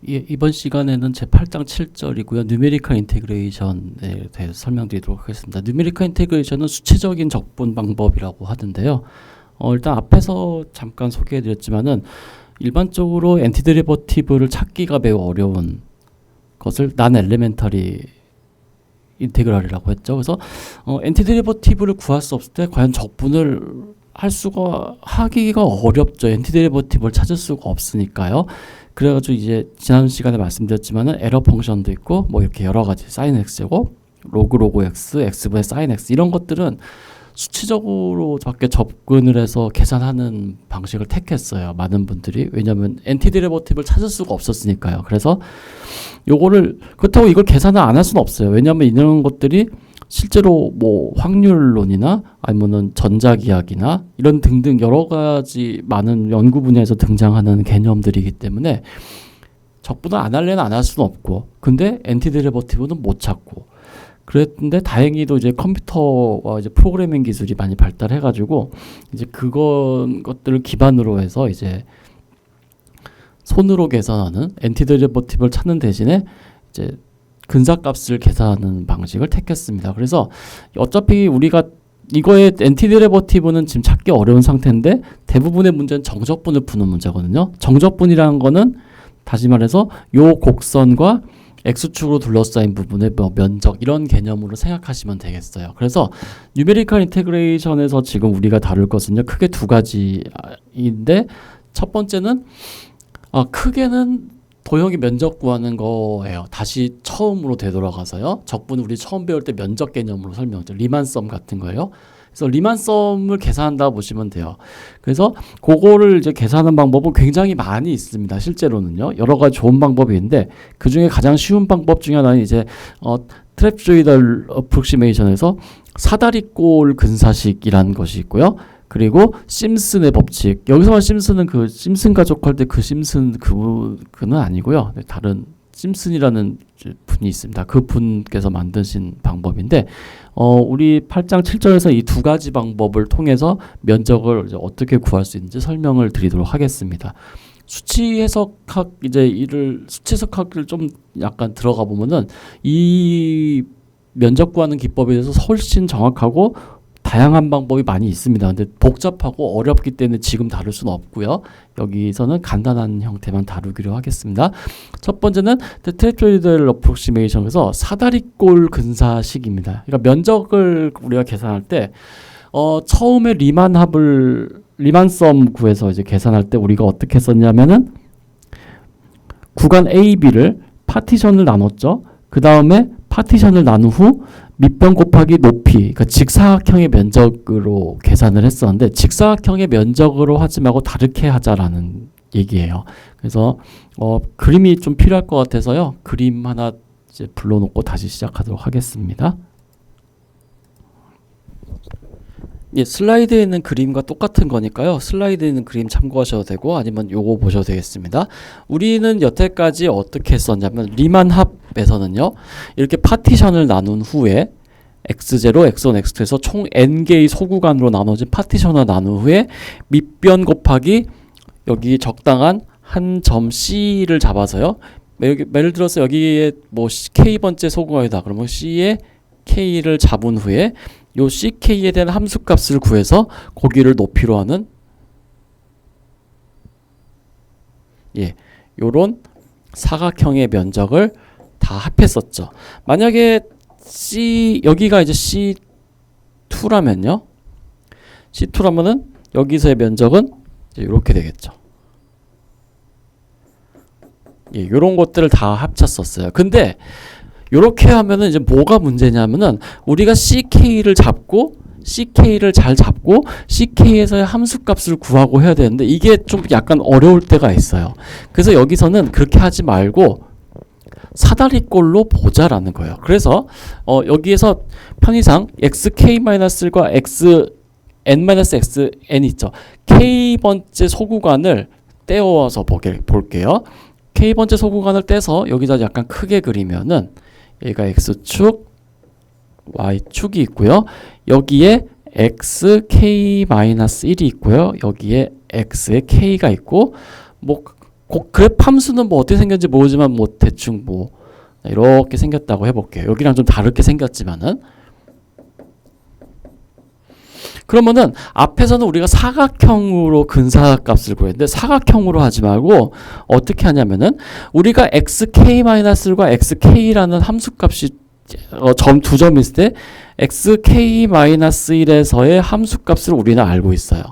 이번 시간에는 제 8장 7절이고요. 뉴메리컬 인테그레이션에 대해서 설명드리도록 하겠습니다. 뉴메리컬 인테그레이션은 수치적인 적분 방법이라고 하던데요. 일단 앞에서 잠깐 소개해드렸지만은 일반적으로 엔티데리버티브를 찾기가 매우 어려운 것을 난 엘레멘터리 인테그랄이라고 했죠. 그래서 엔티데리버티브를 구할 수 없을 때 과연 적분을 하기가 어렵죠. 엔티데리버티브를 찾을 수가 없으니까요. 그래가지고 이제 지난 시간에 말씀드렸지만은 에러 펑션도 있고 뭐 이렇게 여러 가지 사인 x제곱, 로그 x, x분의 사인 x 이런 것들은 수치적으로밖에 접근을 해서 계산하는 방식을 택했어요. 많은 분들이. 왜냐하면 엔티데리버티브를 찾을 수가 없었으니까요. 그래서 요거를 그렇다고 이걸 계산을 안 할 수는 없어요. 왜냐하면 이런 것들이 실제로 뭐 확률론이나 아니면은 전자기하기나 이런 등등 여러 가지 많은 연구 분야에서 등장하는 개념들이기 때문에 적분을 안 할래는 안 할 수는 없고, 근데 엔티데리버티브는 못 찾고. 그랬는데 다행히도 이제 컴퓨터와 이제 프로그래밍 기술이 많이 발달해가지고 이제 것들을 기반으로 해서 이제 손으로 계산하는 엔티데리버티브를 찾는 대신에 이제 근사값을 계산하는 방식을 택했습니다. 그래서 어차피 우리가 이거의 엔티데리버티브는 지금 찾기 어려운 상태인데 대부분의 문제는 정적분을 푸는 문제거든요. 정적분이라는 거는 다시 말해서 요 곡선과 X축으로 둘러싸인 부분의 면적 이런 개념으로 생각하시면 되겠어요. 그래서 뉴메리컬 인테그레이션에서 지금 우리가 다룰 것은요. 크게 두 가지인데 첫 번째는 크게는 도형의 면적 구하는 거예요. 다시 처음으로 되돌아가서요. 적분을 우리 처음 배울 때 면적 개념으로 설명했죠. 리만썸 같은 거예요. 그래서 리만썸을 계산한다 보시면 돼요. 그래서 그거를 이제 계산하는 방법은 굉장히 많이 있습니다. 실제로는요. 여러 가지 좋은 방법이 있는데 그 중에 가장 쉬운 방법 중에 하나는 이제 트랩조이달 어프록시메이션에서 사다리꼴 근사식이라는 것이 있고요. 그리고 심슨의 법칙. 여기서만 심슨은 그 심슨 가족 할 때 그 심슨 그는 아니고요. 다른 심슨이라는 분이 있습니다. 그 분께서 만드신 방법인데 우리 8장 7절에서 이 두 가지 방법을 통해서 면적을 이제 어떻게 구할 수 있는지 설명을 드리도록 하겠습니다. 수치 해석학을 좀 약간 들어가 보면은 이 면적 구하는 기법에 대해서 훨씬 정확하고 다양한 방법이 많이 있습니다. 근데 복잡하고 어렵기 때문에 지금 다룰 수는 없고요. 여기서는 간단한 형태만 다루기로 하겠습니다. 첫 번째는 트랩조이달 어프록시메이션에서 사다리꼴 근사식입니다. 그러니까 면적을 우리가 계산할 때 처음에 리만썸 구해서 이제 계산할 때 우리가 어떻게 했었냐면은 구간 A, B를 파티션을 나눴죠. 그 다음에 파티션을 나눈 후 밑변 곱하기 높이, 그러니까 직사각형의 면적으로 계산을 했었는데 직사각형의 면적으로 하지 말고 다르게 하자라는 얘기예요. 그래서 그림이 좀 필요할 것 같아서요. 그림 하나 이제 불러놓고 다시 시작하도록 하겠습니다. 예, 슬라이드에 있는 그림과 똑같은 거니까요. 슬라이드에 있는 그림 참고하셔도 되고 아니면 요거 보셔도 되겠습니다. 우리는 여태까지 어떻게 했었냐면 리만합에서는요. 이렇게 파티션을 나눈 후에 x0, x1, x2에서 총 n개의 소구간으로 나눠진 파티션을 나눈 후에 밑변 곱하기 여기 적당한 한 점 C를 잡아서요. 예를 들어서 여기에 뭐 K번째 소구간이다. 그러면 C에 K를 잡은 후에 요 CK에 대한 함수값을 구해서 거기를 높이로 하는 요런 사각형의 면적을 다 합했었죠. 만약에 여기가 이제 C2라면요. C2라면은 여기서의 면적은 이렇게 되겠죠. 요런 것들을 다 합쳤었어요. 근데 요렇게 하면은 이제 뭐가 문제냐면은 우리가 CK를 잘 잡고 CK에서의 함수값을 구하고 해야 되는데 이게 좀 약간 어려울 때가 있어요. 그래서 여기서는 그렇게 하지 말고 사다리꼴로 보자라는 거예요. 그래서 여기에서 편의상 xk-1과 xn-xn 있죠. k번째 소구간을 떼어서 볼게요. k번째 소구간을 떼서 여기다 약간 크게 그리면은 얘가 x축, y축이 있고요. 여기에 xk-1이 있고요. 여기에 x의 k가 있고 뭐 그래프 함수는 뭐 어떻게 생겼는지 모르지만 뭐 대충 뭐 이렇게 생겼다고 해볼게요. 여기랑 좀 다르게 생겼지만은. 그러면은 앞에서는 우리가 사각형으로 근사값을 구했는데 사각형으로 하지 말고 어떻게 하냐면은 우리가 xk-1과 xk라는 함수값이 두 점 있을 때 xk-1에서의 함수값을 우리는 알고 있어요.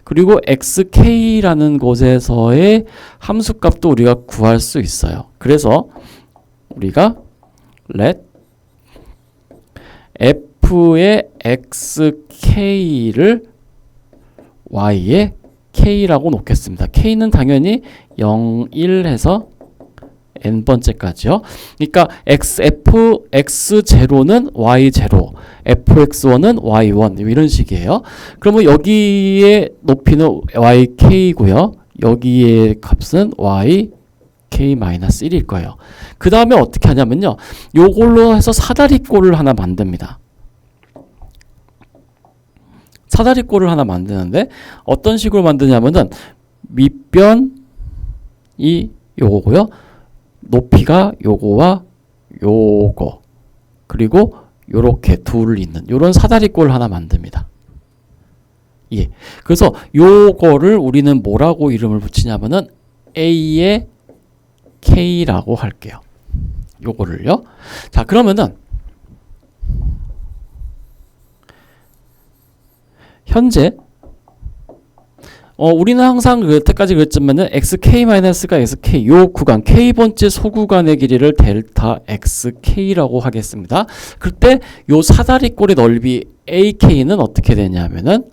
그리고 xk라는 곳에서의 함수값도 우리가 구할 수 있어요. 그래서 우리가 let f의 xk를 y의 k라고 놓겠습니다. k는 당연히 0, 1 해서 n번째까지요. 그러니까 x0는 y0, fx1은 y1 이런 식이에요. 그러면 여기에 높이는 yk고요. 여기에 값은 yk-1일 거예요. 그 다음에 어떻게 하냐면요. 요걸로 해서 사다리꼴을 하나 만듭니다. 사다리꼴을 하나 만드는데 어떤 식으로 만드냐면은 밑변이 요거고요. 높이가 요거와 요거 그리고 요렇게 둘 있는 요런 사다리꼴 하나 만듭니다. 예. 그래서 요거를 우리는 뭐라고 이름을 붙이냐면은 A의 K라고 할게요. 요거를요. 자, 그러면은 현재 우리는 항상 그때까지 그랬지만은 xk-가 xk 요 구간 k번째 소구간의 길이를 델타 xk라고 하겠습니다. 그때 요 사다리꼴의 넓이 ak는 어떻게 되냐면은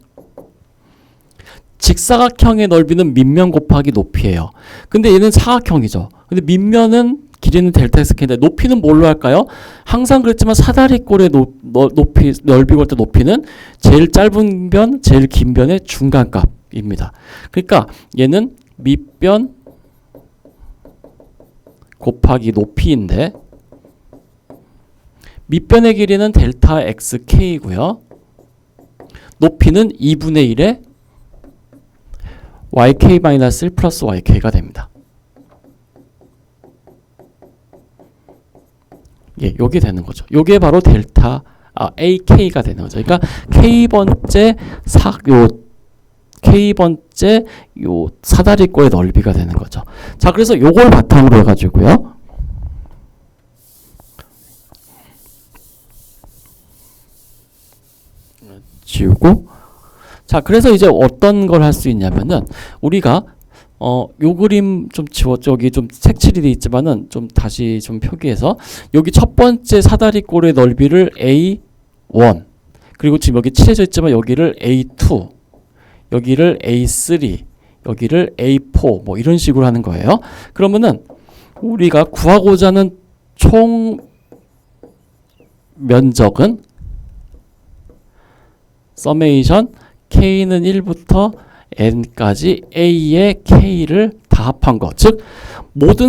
직사각형의 넓이는 밑면 곱하기 높이에요. 근데 얘는 사각형이죠. 근데 밑면은 길이는 델타 xk인데 높이는 뭘로 할까요? 항상 그랬지만 사다리꼴의 넓이 볼 때 높이는 제일 짧은 변, 제일 긴 변의 중간값입니다. 그러니까 얘는 밑변 곱하기 높이인데 밑변의 길이는 델타 xk이고요. 높이는 2분의 1의 yk-1 플러스 yk가 됩니다. 예, 요게 되는 거죠. 요게 바로 델타 ak가 되는 거죠. 그러니까 k번째 요 사다리꼴의 넓이가 되는 거죠. 자, 그래서 요걸 바탕으로 해가지고요. 지우고. 자, 그래서 이제 어떤 걸 할 수 있냐면은 우리가 요 그림 좀 지웠죠. 여기 좀 색칠이 돼 있지만은 좀 다시 좀 표기해서 여기 첫 번째 사다리꼴의 넓이를 A1 그리고 지금 여기 칠해져 있지만 여기를 A2 여기를 A3 여기를 A4 뭐 이런 식으로 하는 거예요. 그러면은 우리가 구하고자 하는 총 면적은 서메이션 K는 1부터 n까지 a의 k를 다 합한 거. 즉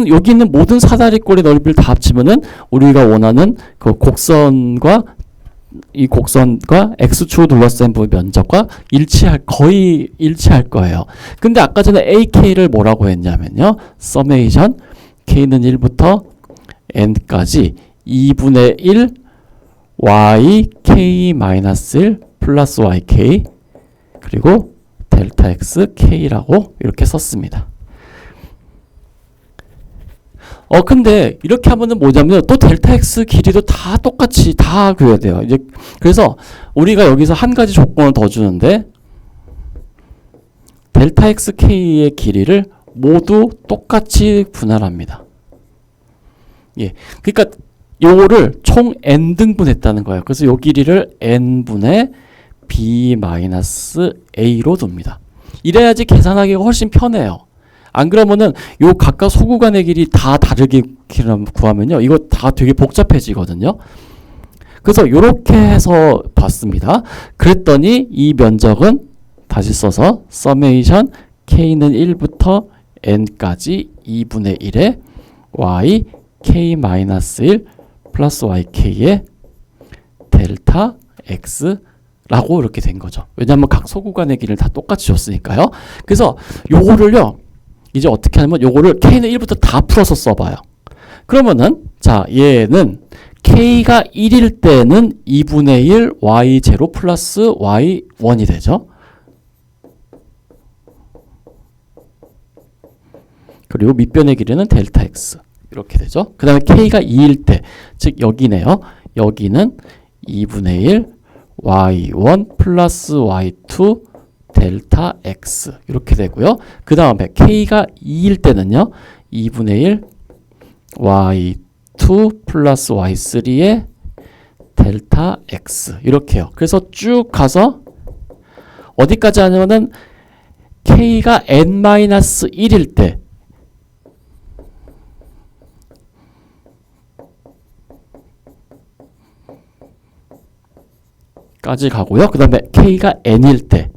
여기 있는 모든 사다리꼴의 넓이를 다 합치면은 우리가 원하는 그 곡선과 이 곡선과 x축으로 둘러싼 부분 면적과 거의 일치할 거예요. 근데 아까 전에 ak를 뭐라고 했냐면요. 서메이션 k는 1부터 n까지 2분의 1 yk-1 플러스 yk 그리고 델타 x k라고 이렇게 썼습니다. 근데 이렇게 하면은 뭐냐면 또 델타 x 길이도 다 똑같이 다 그려야 돼요. 이제 그래서 우리가 여기서 한 가지 조건을 더 주는데 델타 x k의 길이를 모두 똑같이 분할합니다. 예, 그러니까 요거를 총 n등분했다는 거예요. 그래서 요 길이를 n분의 b-a로 둡니다. 이래야지 계산하기가 훨씬 편해요. 안 그러면은 요 각각 소구간의 길이 다 다르게 구하면요. 이거 다 되게 복잡해지거든요. 그래서 요렇게 해서 봤습니다. 그랬더니 이 면적은 다시 써서 서메이션 k는 1부터 n까지 2분의 1의 y k-1 플러스 yk의 델타 x 라고 이렇게 된 거죠. 왜냐하면 각 소구간의 길을 다 똑같이 줬으니까요. 그래서 요거를요. 이제 어떻게 하냐면 요거를 k는 1부터 다 풀어서 써봐요. 그러면은 자 얘는 k가 1일 때는 2분의 1 y0 플러스 y1이 되죠. 그리고 밑변의 길이는 델타 x 이렇게 되죠. 그 다음에 k가 2일 때, 즉 여기네요. 여기는 2분의 1 y1 플러스 y2 델타 x 이렇게 되고요. 그 다음에 k가 2일 때는요. 2분의 1 y2 플러스 y3의 델타 x 이렇게요. 그래서 쭉 가서 어디까지 하냐면은 k가 n-1일 때 까지 가고요. 그 다음에 k가 n일 때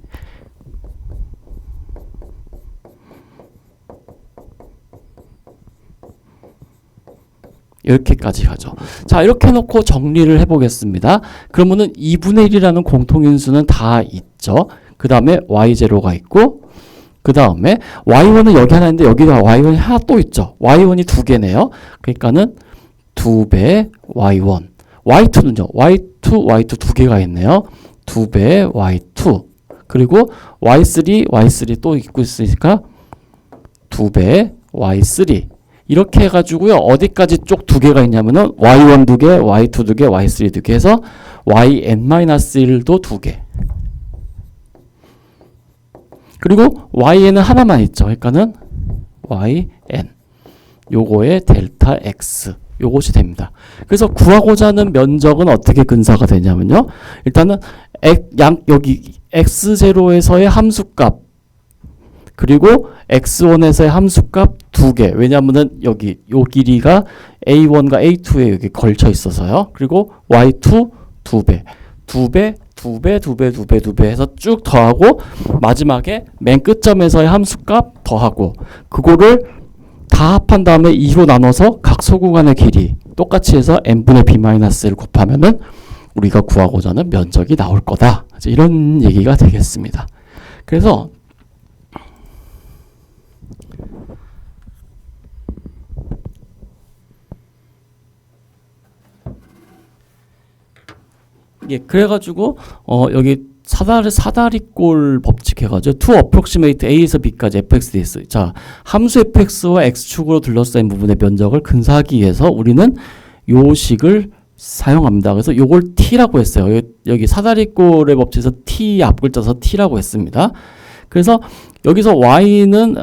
이렇게까지 가죠. 자, 이렇게 놓고 정리를 해보겠습니다. 그러면은 2분의 1이라는 공통인수는 다 있죠. 그 다음에 y0가 있고 그 다음에 y1은 여기 하나 있는데 여기도 y1이 하나 또 있죠. y1이 두 개네요. 그러니까는 2배 y1 y2는요. y2 두 개가 있네요. 2배 y2 그리고 y3 또 있고 있으니까 2배 y3 이렇게 해가지고요. 어디까지 쪽 두 개가 있냐면은 y1 두 개, y2 두 개, y3 두 개 해서 yn-1도 두 개. 그리고yn은 하나만 있죠. 그러니까는 yn 요거의 델타 x 요것이 됩니다. 그래서 구하고자 하는 면적은 어떻게 근사가 되냐면요. 일단은 여기 x0에서의 함수값 그리고 x1에서의 함수값 두 개. 왜냐하면은 여기 요 길이가 a1과 a2에 여기 걸쳐 있어서요. 그리고 y2 두 배, 두 배 해서 쭉 더하고 마지막에 맨 끝점에서의 함수값 더하고 그거를 다 합한 다음에 2로 나눠서 각 소구간의 길이 똑같이 해서 n분의 b-를 곱하면은 우리가 구하고자 하는 면적이 나올 거다. 이런 얘기가 되겠습니다. 그래서 예, 그래가지고 여기 사다리꼴 법칙 해가지고 to approximate a에서 b까지 fx ds. 자, 함수 fx와 x축으로 둘러싸인 부분의 면적을 근사하기 위해서 우리는 요 식을 사용합니다. 그래서 요걸 t라고 했어요. 여기 사다리꼴의 법칙에서 t 앞글자 써서 t라고 했습니다. 그래서 여기서 y는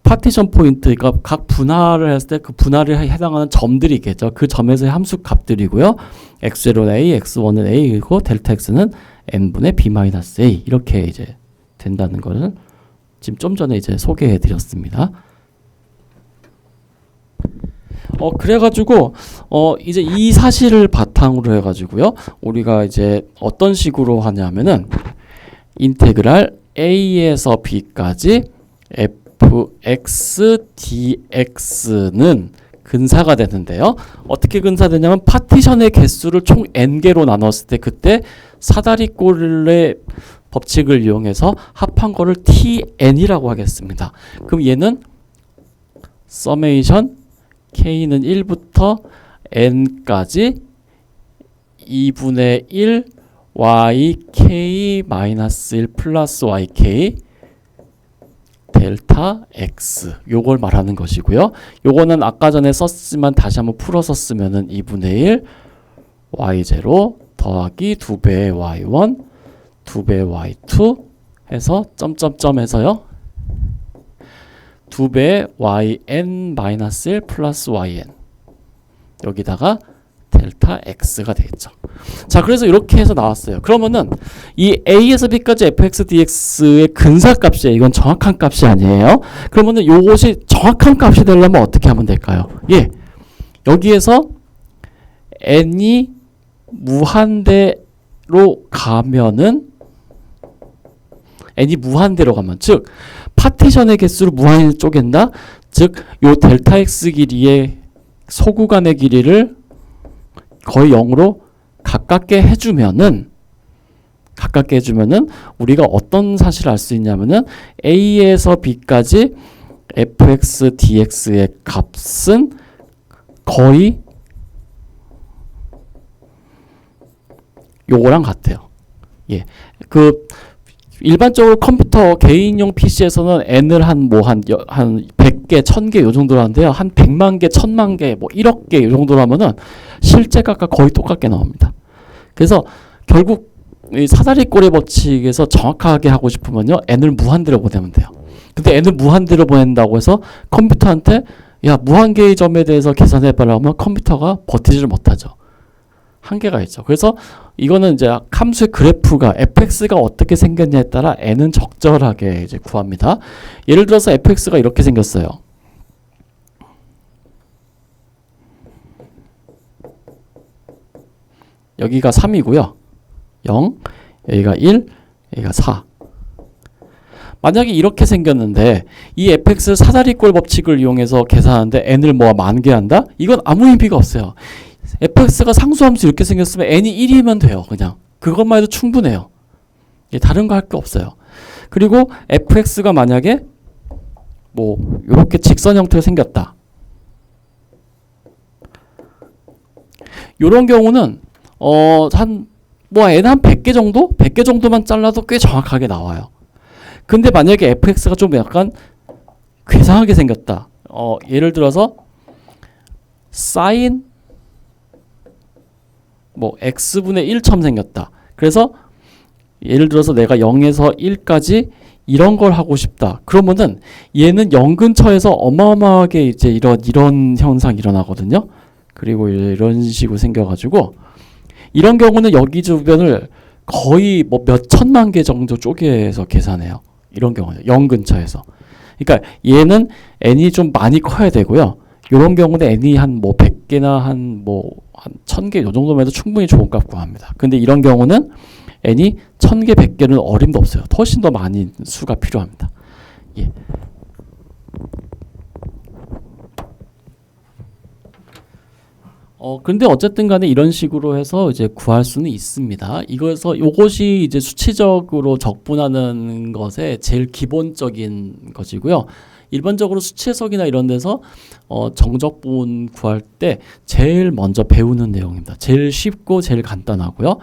파티션 포인트, 그러니까 각 분할을 했을 때 그 분할에 해당하는 점들이 있겠죠. 그 점에서의 함수 값들이고요. x0는 a, x1은 a, 그리고 델타 x는 n분의 b-a 이렇게 이제 된다는 거를 지금 좀 전에 이제 소개해 드렸습니다. 그래가지고 이제 이 사실을 바탕으로 해가지고요. 우리가 이제 어떤 식으로 하냐면은 인테그랄 a에서 b까지 fx dx는 근사가 되는데요. 어떻게 근사되냐면 파티션의 개수를 총 n개로 나눴을 때 그때 사다리꼴의 법칙을 이용해서 합한 거를 tn이라고 하겠습니다. 그럼 얘는 서메이션 k는 1부터 n까지 2분의 1 yk-1 플러스 yk 델타 x 요걸 말하는 것이고요. 요거는 아까 전에 썼지만 다시 한번 풀어서 쓰면은 2분의 1 y0 더하기 2배의 y1 2배의 y2 해서 점점점 해서요. 2배의 yn-1 플러스 yn 여기다가 델타 x가 되겠죠. 자, 그래서 이렇게 해서 나왔어요. 그러면은 이 a에서 b까지 fx dx의 근사값이에요. 이건 정확한 값이 아니에요. 그러면은 요것이 정확한 값이 되려면 어떻게 하면 될까요? 예, 여기에서 n이 무한대로 가면은 즉 파티션의 개수를 무한히 쪼갠다. 즉 요 델타 x 길이의 소구간의 길이를 거의 0으로 가깝게 해주면은 우리가 어떤 사실을 알 수 있냐면은 a에서 b까지 fx dx의 값은 거의 요거랑 같아요. 예. 그 일반적으로 컴퓨터 개인용 PC에서는 n을 한 100개, 1000개 요 정도로 하는데요. 한 100만 개, 1000만 개, 뭐 1억 개 요 정도로 하면은 실제값과 거의 똑같게 나옵니다. 그래서 결국 이 사다리꼴의 법칙에서 정확하게 하고 싶으면요. n을 무한대로 보내면 돼요. 근데 n을 무한대로 보낸다고 해서 컴퓨터한테 야, 무한개의 점에 대해서 계산해봐라 하면 컴퓨터가 버티지를 못하죠. 한계가 있죠. 그래서 이거는 이제 함수의 그래프가 fx가 어떻게 생겼냐에 따라 n은 적절하게 이제 구합니다. 예를 들어서 fx가 이렇게 생겼어요. 여기가 3이고요. 0, 여기가 1, 여기가 4. 만약에 이렇게 생겼는데 이 fx를 사다리꼴 법칙을 이용해서 계산하는데 n을 뭐 만개한다? 이건 아무 의미가 없어요. fx가 상수함수 이렇게 생겼으면 n이 1이면 돼요. 그냥 그것만 해도 충분해요. 다른 거 할 게 없어요. 그리고 fx가 만약에 뭐 이렇게 직선 형태로 생겼다. 이런 경우는 한 뭐 n 한 100개 정도? 100개 정도만 잘라도 꽤 정확하게 나와요. 근데 만약에 fx가 좀 약간 괴상하게 생겼다. 예를 들어서 sin 뭐 x분의 1처럼 생겼다. 그래서 예를 들어서 내가 0에서 1까지 이런 걸 하고 싶다. 그러면은 얘는 0 근처에서 어마어마하게 이제 이런 현상이 일어나거든요. 그리고 이런 식으로 생겨가지고 이런 경우는 여기 주변을 거의 뭐 몇 천만 개 정도 쪼개서 계산해요. 이런 경우는 0 근처에서. 그러니까 얘는 n이 좀 많이 커야 되고요. 이런 경우는 n이 한 뭐 100개나 한 1000개 요 정도면 해도 충분히 좋은 값 구합니다. 근데 이런 경우는 n이 1000개, 100개는 어림도 없어요. 훨씬 더 많은 수가 필요합니다. 예. 근데 어쨌든 간에 이런 식으로 해서 이제 구할 수는 있습니다. 요것이 이제 수치적으로 적분하는 것의 제일 기본적인 것이고요. 일반적으로 수치 해석이나 이런 데서 정적분 구할 때 제일 먼저 배우는 내용입니다. 제일 쉽고 제일 간단하고요.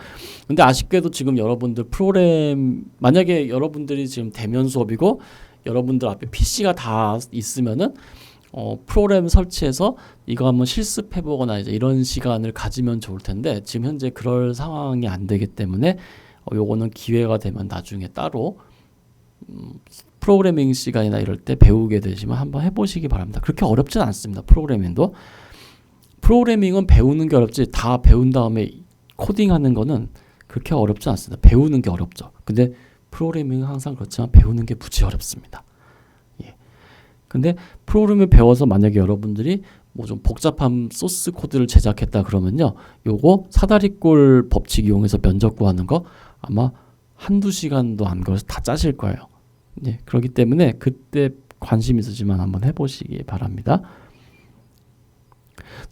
근데 아쉽게도 지금 여러분들 프로그램 만약에 여러분들이 지금 대면 수업이고 여러분들 앞에 PC가 다 있으면은 프로그램 설치해서 이거 한번 실습해보거나 이제 이런 시간을 가지면 좋을 텐데 지금 현재 그럴 상황이 안 되기 때문에 요거는 기회가 되면 나중에 따로 프로그래밍 시간이나 이럴 때 배우게 되시면 한번 해보시기 바랍니다. 그렇게 어렵진 않습니다. 프로그래밍도. 프로그래밍은 배우는 게 어렵지 다 배운 다음에 코딩하는 거는 그렇게 어렵지 않습니다. 배우는 게 어렵죠. 근데 프로그래밍은 항상 그렇지만 배우는 게 무지 어렵습니다. 예. 근데 프로그램을 배워서 만약에 여러분들이 뭐 좀 복잡한 소스 코드를 제작했다 그러면요. 요거 사다리꼴 법칙 이용해서 면적 구하는 거 아마 한두 시간도 안 걸려서 다 짜실 거예요. 예, 그렇기 때문에 그때 관심 있으시면 한번 해보시기 바랍니다.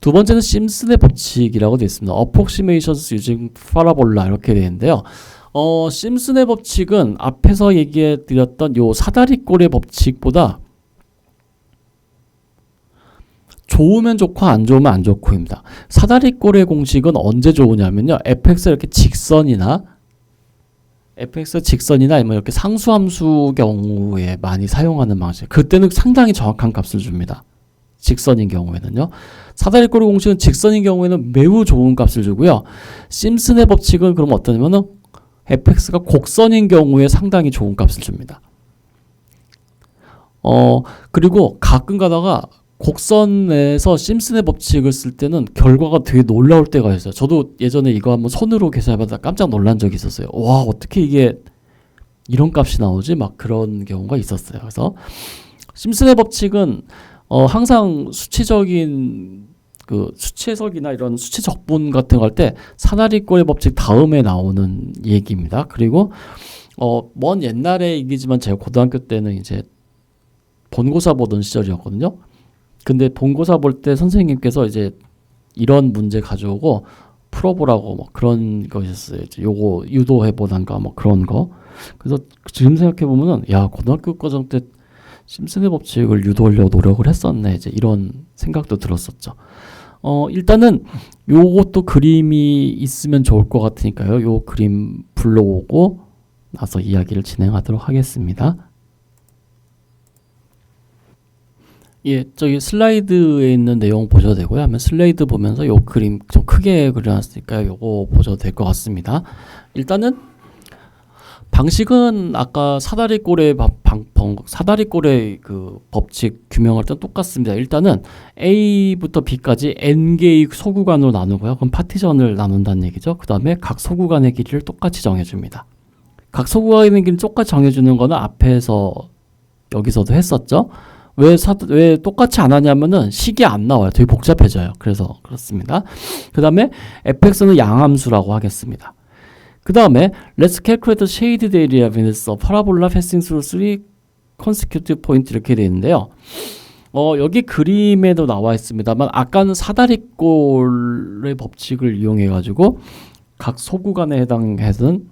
두 번째는 심슨의 법칙이라고 되어 있습니다. Approximations using parabola 이렇게 되어 있는데요. 심슨의 법칙은 앞에서 얘기해 드렸던 요 사다리꼴의 법칙보다 좋으면 좋고 안 좋으면 안 좋고입니다. 사다리꼴의 공식은 언제 좋으냐면요. fx가 이렇게 직선이나 아니면 이렇게 상수함수 경우에 많이 사용하는 방식. 그때는 상당히 정확한 값을 줍니다. 직선인 경우에는요. 사다리꼴의 공식은 직선인 경우에는 매우 좋은 값을 주고요. 심슨의 법칙은 그럼 어떠냐면은 fx가 곡선인 경우에 상당히 좋은 값을 줍니다. 그리고 가끔 가다가 곡선에서 심슨의 법칙을 쓸 때는 결과가 되게 놀라울 때가 있어요. 저도 예전에 이거 한번 손으로 계산해보다 깜짝 놀란 적이 있었어요. 와, 어떻게 이게 이런 값이 나오지? 막 그런 경우가 있었어요. 그래서 심슨의 법칙은 항상 수치적인 그 수치 해석이나 이런 수치 적분 같은 거 할 때 사다리꼴의 법칙 다음에 나오는 얘기입니다. 그리고 먼 옛날의 얘기지만 제가 고등학교 때는 이제 본고사 보던 시절이었거든요. 근데 본고사 볼 때 선생님께서 이제 이런 문제 가져오고 풀어보라고 뭐 그런 거 있었어요. 요거 유도해보던가 뭐 그런 거. 그래서 지금 생각해보면은 야, 고등학교 과정 때 심슨의 법칙을 유도하려고 노력을 했었네. 이제 이런 생각도 들었었죠. 일단은 요것도 그림이 있으면 좋을 것 같으니까요. 요 그림 불러오고 나서 이야기를 진행하도록 하겠습니다. 예, 저기 슬라이드에 있는 내용 보셔도 되고요. 하면 슬라이드 보면서 요 그림 좀 크게 그려놨으니까 요거 보셔도 될 것 같습니다. 일단은 방식은 아까 사다리꼴의 그 법칙 규명할 때 똑같습니다. 일단은 A부터 B까지 N개의 소구간으로 나누고요. 그럼 파티션을 나눈다는 얘기죠. 그 다음에 각 소구간의 길이를 똑같이 정해줍니다. 각 소구간의 길이를 똑같이 정해주는 거는 앞에서 여기서도 했었죠. 왜 똑같이 안 하냐면은 식이 안 나와요. 되게 복잡해져요. 그래서 그렇습니다. 그 다음에 fx는 양함수라고 하겠습니다. 그 다음에 let's calculate the shaded area with a parabola passing through three consecutive point 이렇게 되어 있는데요. 여기 그림에도 나와 있습니다만 아까는 사다리꼴의 법칙을 이용해 가지고 각 소구간에 해당해서는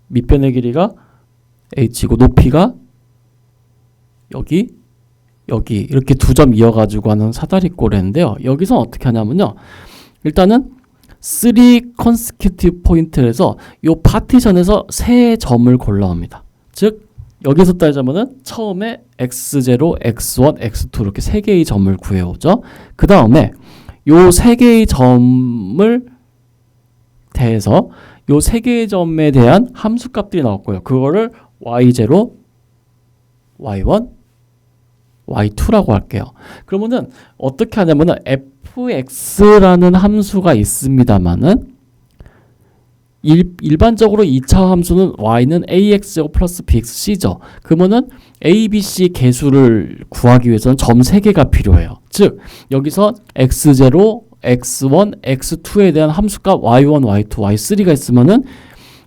밑변의 길이가 h고 높이가 여기 이렇게 두 점 이어가지고 하는 사다리꼴인데요. 여기서 어떻게 하냐면요. 일단은 3 consecutive 포인트에서 이 파티션에서 세 점을 골라옵니다. 즉 여기서 따지자면은 처음에 x0, x1, x2 이렇게 세 개의 점을 구해오죠. 그 다음에 요 세 개의 점을 대해서 요 세 개의 점에 대한 함수값들이 나올 거예요. 그거를 y0, y1, y2라고 할게요. 그러면은 어떻게 하냐면은 fx라는 함수가 있습니다만은 일반적으로 2차 함수는 y는 ax제곱 플러스 bxc죠. 그러면은 a, b, c 개수를 구하기 위해서는 점 3개가 필요해요. 즉 여기서 x0, x1, x2에 대한 함수값 y1, y2, y3가 있으면은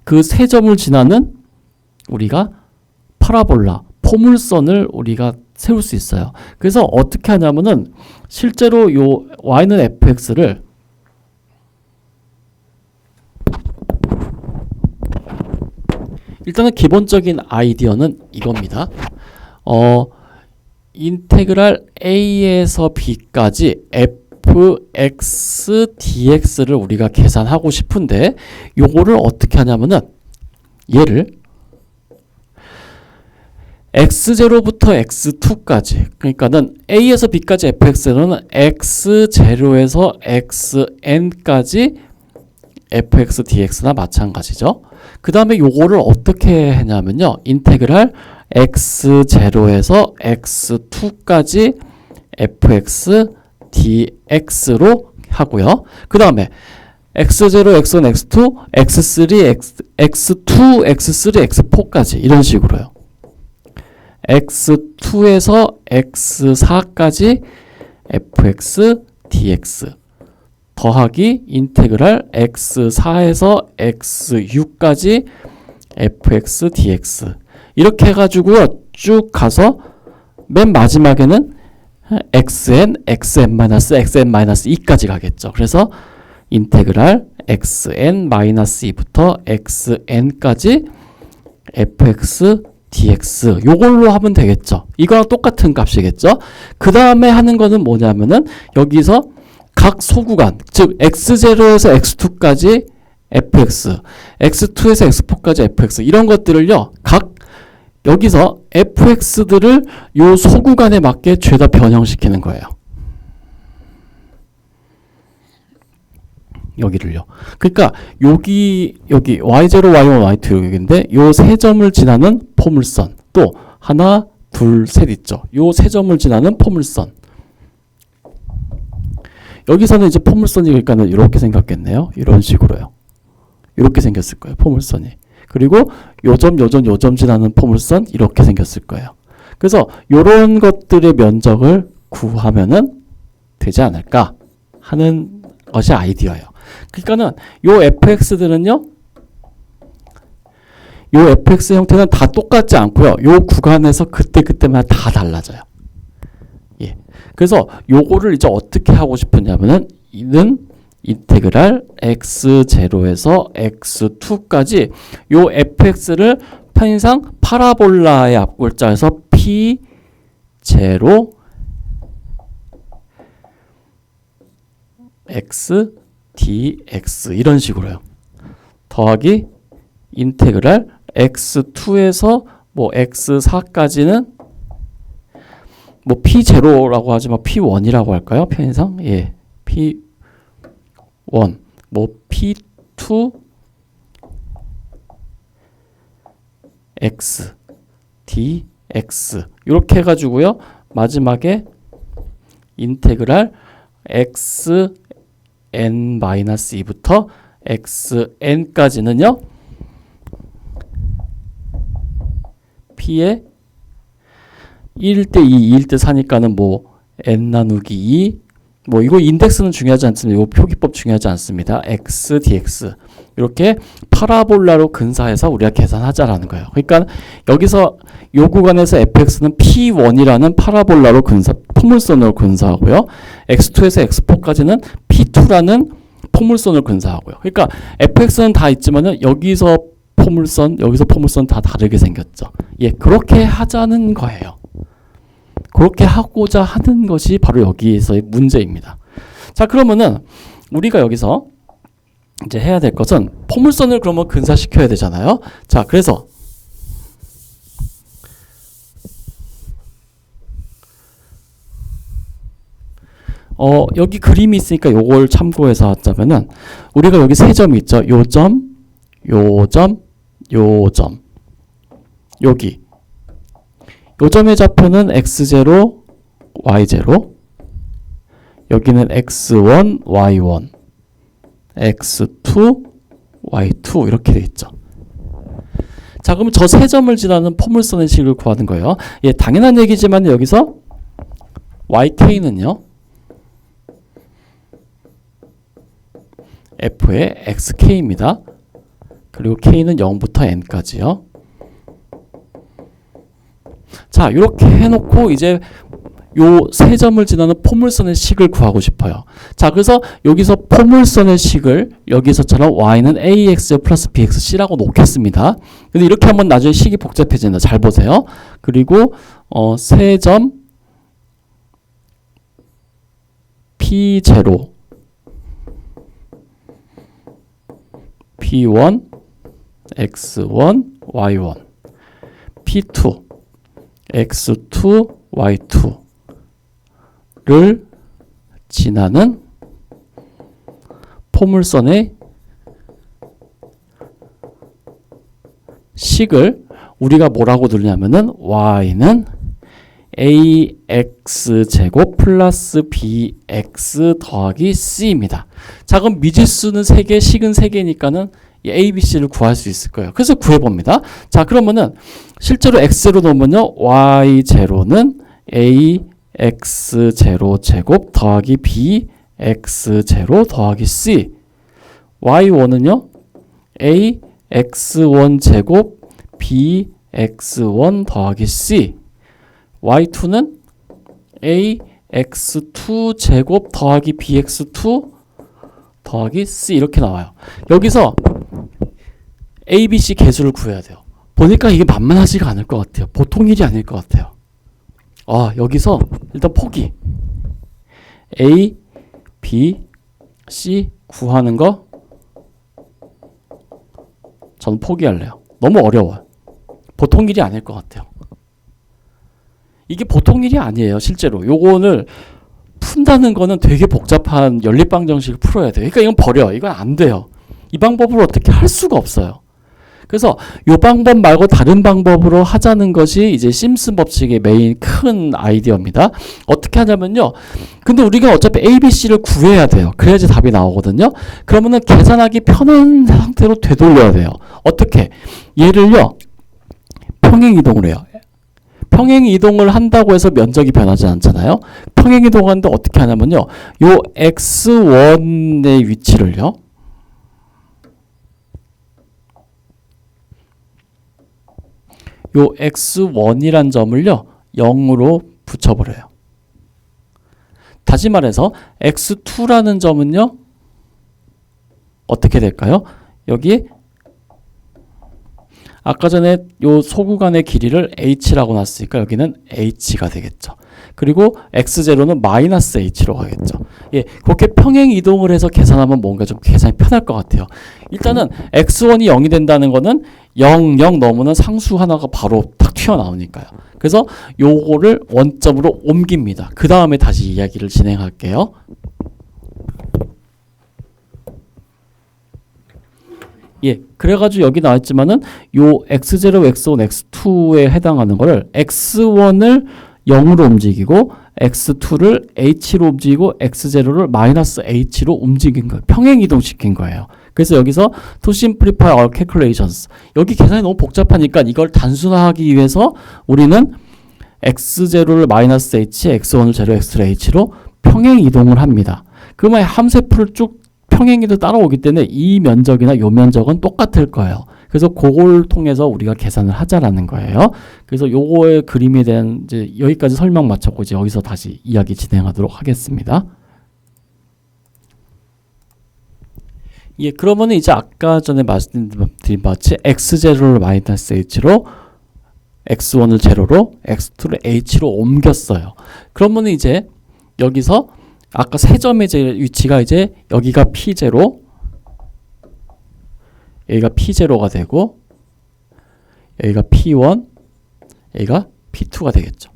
그 세 점을 지나는 우리가 파라볼라, 포물선을 우리가 세울 수 있어요. 그래서 어떻게 하냐면은 실제로 요 y는 fx를 일단은 기본적인 아이디어는 이겁니다. 인테그랄 a에서 b까지 fx dx를 우리가 계산하고 싶은데 요거를 어떻게 하냐면은 얘를 x0부터 x2까지 그러니까는 a에서 b까지 fx는 x0에서 xn까지 fx dx나 마찬가지죠. 그 다음에 요거를 어떻게 했냐면요. 인테그랄 x0에서 x2까지 fx dx로 하고요. 그 다음에 x0, x1, x2, x3, x2, x3, x4까지 이런 식으로요. x2에서 x4까지 fx dx 더하기 인테그랄 x4에서 x6까지 fx dx 이렇게 해가지고요 쭉 가서 맨 마지막에는 xn, xn-2까지 가겠죠. 그래서 인테그랄 xn-2부터 xn까지 fx dx 요걸로 하면 되겠죠. 이거랑 똑같은 값이겠죠. 그 다음에 하는 거는 뭐냐면은 여기서 각 소구간 즉 x0에서 x2까지 fx, x2에서 x4까지 fx 이런 것들을요 각 여기서 fx들을 요 소구간에 맞게 죄다 변형시키는 거예요. 여기를요. 그러니까 여기 y0, y1, y2 여기인데 요 세 점을 지나는 포물선 또 하나, 둘, 셋 있죠. 요 세 점을 지나는 포물선 여기서는 이제 포물선이 그러니까는 이렇게 생겼겠네요. 이런 식으로요. 이렇게 생겼을 거예요. 포물선이. 그리고 요점 지나는 포물선 이렇게 생겼을 거예요. 그래서 요런 것들의 면적을 구하면은 되지 않을까 하는 것이 아이디어예요. 그러니까는 요 fx들은요. 요 fx 형태는 다 똑같지 않고요. 요 구간에서 그때마다 다 달라져요. 예. 그래서 요거를 이제 어떻게 하고 싶으냐면은 이는 인테그랄 x0에서 x2까지 요 fx를 편의상 파라볼라의 앞글자에서 p 제로 x dx 이런 식으로요. 더하기 인테그랄 x2에서 뭐 x4까지는 뭐 p0라고 하지만 p1이라고 할까요? 편의상? 예. p1 뭐 p2 x dx 이렇게 해가지고요. 마지막에 인테그랄 xn-2부터 xn까지는요. p의 1대 2, 2대 4니까는 뭐 n 나누기 2 뭐 이거 인덱스는 중요하지 않습니다. 이 표기법 중요하지 않습니다. x dx 이렇게 파라볼라로 근사해서 우리가 계산하자라는 거예요. 그러니까 여기서 요 구간에서 fx는 p1이라는 파라볼라로 근사 포물선으로 근사하고요. x2에서 x4까지는 p2라는 포물선을 근사하고요. 그러니까 fx는 다 있지만은 여기서 포물선 다 다르게 생겼죠. 예, 그렇게 하자는 거예요. 그렇게 하고자 하는 것이 바로 여기에서의 문제입니다. 자, 그러면은 우리가 여기서 이제 해야 될 것은 포물선을 그러면 근사시켜야 되잖아요. 자, 그래서 여기 그림이 있으니까 요걸 참고해서 하자면은 우리가 여기 세 점이 있죠. 요 점, 요 점, 요 점. 여기 요 점의 좌표는 x0, y0. 여기는 x1, y1, x2, y2 이렇게 돼 있죠. 자, 그럼 저 세 점을 지나는 포물선의 식을 구하는 거예요. 예, 당연한 얘기지만 여기서yk는요. f의 xk입니다. 그리고 k는 0부터 n까지요. 자, 이렇게 해놓고 이제 요 세 점을 지나는 포물선의 식을 구하고 싶어요. 자, 그래서 여기서 포물선의 식을 여기서처럼 y는 ax 플러스 bxc라고 놓겠습니다. 근데 이렇게 하면 나중에 식이 복잡해진다. 잘 보세요. 그리고 세 점 p0 p1 x1 y1 p2 x2 y2를 지나는 포물선의 식을 우리가 뭐라고 들냐면은 y는 ax제곱 플러스 bx 더하기 c입니다. 자, 그럼 미지수는 3개, 식은 3개니까는 a, b, c를 구할 수 있을 거예요. 그래서 구해봅니다. 자, 그러면은 실제로 x로 넣으면요. y0는 ax0 제곱 더하기 bx0 더하기 c. y1은요. ax1 제곱 bx1 더하기 c. y2는 ax2 제곱 더하기 bx2 더하기 c 이렇게 나와요. 여기서 a, b, c 개수를 구해야 돼요. 보니까 이게 만만하지가 않을 것 같아요. 보통 일이 아닐 것 같아요. 여기서 일단 포기. a, b, c 구하는 거 저는 포기할래요. 너무 어려워요. 보통 일이 아닐 것 같아요. 이게 보통 일이 아니에요. 실제로 요거를 푼다는 거는 되게 복잡한 연립방정식을 풀어야 돼요. 그러니까 이건 버려. 이건 안 돼요. 이 방법으로 어떻게 할 수가 없어요. 그래서 이 방법 말고 다른 방법으로 하자는 것이 이제 심슨 법칙의 메인 큰 아이디어입니다. 어떻게 하냐면요. 근데 우리가 어차피 A, B, C를 구해야 돼요. 그래야지 답이 나오거든요. 그러면은 계산하기 편한 상태로 되돌려야 돼요. 어떻게? 얘를요. 평행이동을 해요. 평행이동을 한다고 해서 면적이 변하지 않잖아요. 평행이동하는데 어떻게 하냐면요. 요 x1의 위치를요. 요 x1이란 점을요. 0으로 붙여버려요. 다시 말해서 x2라는 점은요. 어떻게 될까요? 여기 아까 전에 요 소구간의 길이를 h라고 놨으니까 여기는 h가 되겠죠. 그리고 x0는 마이너스 h로 가겠죠. 예, 그렇게 평행 이동을 해서 계산하면 뭔가 좀 계산이 편할 것 같아요. 일단은 x1이 0이 된다는 거는 0, 0 넘으면 상수 하나가 바로 탁 튀어나오니까요. 그래서 요거를 원점으로 옮깁니다. 그 다음에 다시 이야기를 진행할게요. 예, 그래가지고 여기 나와있지만은 요 x0, x1, x2에 해당하는 거를 x1을 0으로 움직이고 x2를 h로 움직이고 x0를 마이너스 h로 움직인 거예요. 평행 이동시킨 거예요. 그래서 여기서 to simplify our calculations, 여기 계산이 너무 복잡하니까 이걸 단순화하기 위해서 우리는 x0를 마이너스 h, x1을 0, x2를 h로 평행 이동을 합니다. 그러면 함수풀을 쭉 평행 이동 따라오기 때문에 이 면적이나 요 면적은 똑같을 거예요. 그래서 그걸 통해서 우리가 계산을 하자라는 거예요. 그래서 요거의 그림에 대한 이제 여기까지 설명 마쳤고 이제 여기서 다시 이야기 진행하도록 하겠습니다. 예, 그러면은 이제 아까 전에 말씀드린 바와 같이 x0를 마이너스 h로 x1을 제로로 x2를 h로 옮겼어요. 그러면은 이제 여기서 아까 세 점의 위치가 이제 여기가 p0, 여기가 p0가 되고 여기가 p1, 여기가 p2가 되겠죠.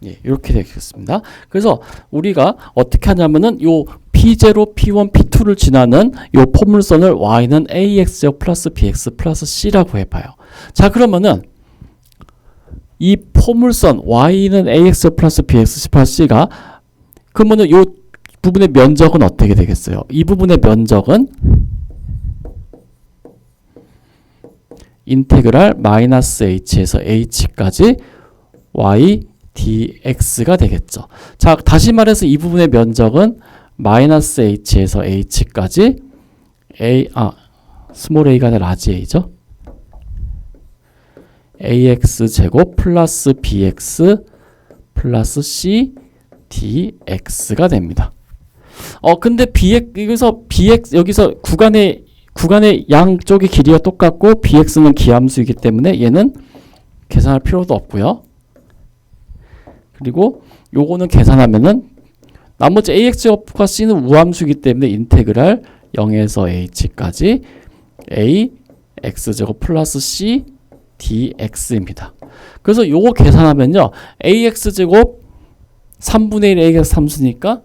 예, 이렇게 되겠습니다. 그래서 우리가 어떻게 하냐면은 요 P0, P1, P2를 지나는 요 포물선을 y는 ax제곱 플러스 bx 플러스 c라고 해봐요. 자, 그러면은 이 포물선 y는 ax제곱 플러스 bx 플러스 c가 그러면은 요 부분의 면적은 어떻게 되겠어요? 이 부분의 면적은 인테그랄 마이너스 h에서 h까지 y dx가 되겠죠. 자, 다시 말해서 이 부분의 면적은 마이너스 h에서 h까지 스몰 a가 아니라 라지 a죠. ax 제곱 플러스 bx 플러스 c dx가 됩니다. 근데 여기서 구간의 양쪽의 길이가 똑같고 bx는 기함수이기 때문에 얘는 계산할 필요도 없고요. 그리고 요거는 계산하면은 나머지 ax제곱과 c는 우함수이기 때문에 인테그랄 0에서 h까지 a x제곱 플러스 c dx입니다. 그래서 요거 계산하면요, ax제곱 3분의 1 ax 3수니까